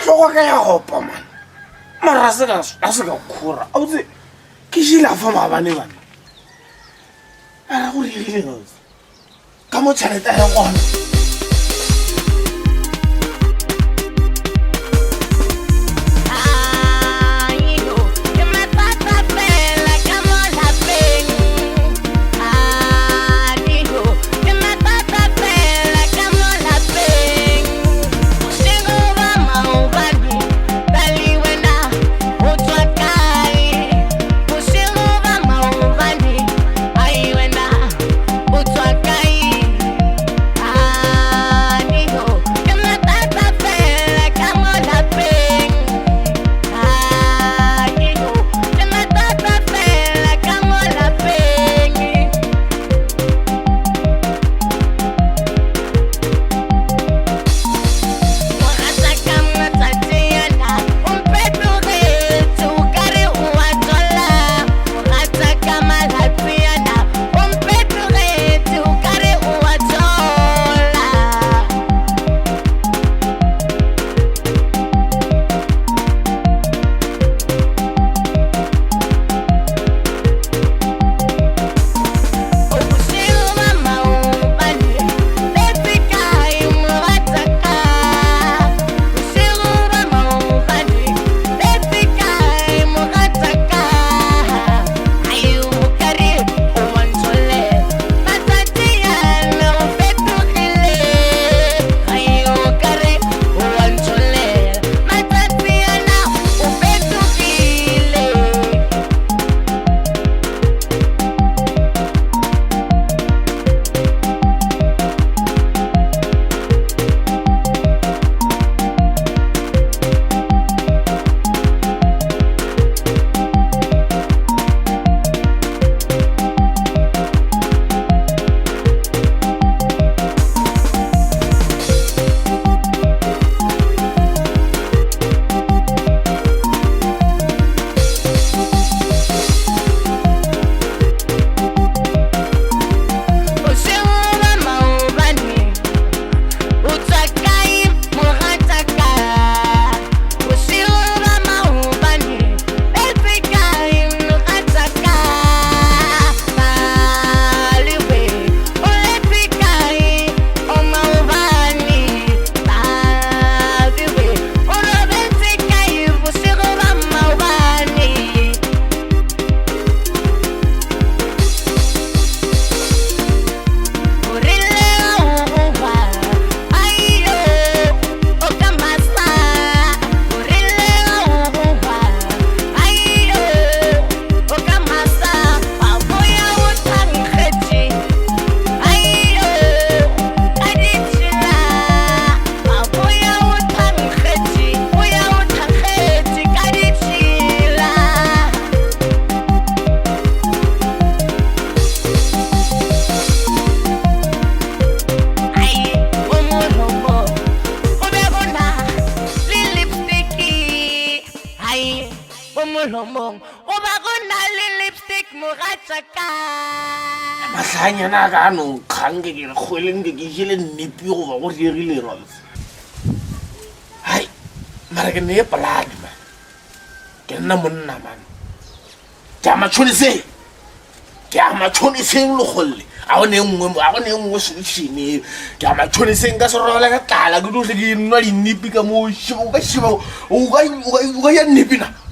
tlhogo ka ya gopa man mara a se ka khura a botse ke jila fa mabane bana ara go rile ngotse ka mo tšhelete ya gona mahlanyana ka no khange ke re khweleng ke jile nnipi go ba go diegile rons hai mara ke ne plan man ke nna monna man ke ama choniseng lo golle a go ne nngwe solution ke ama choniseng ka sorola ka tlala ke dule ke nwa dinnipi ka mo shibo o ga ya nnipina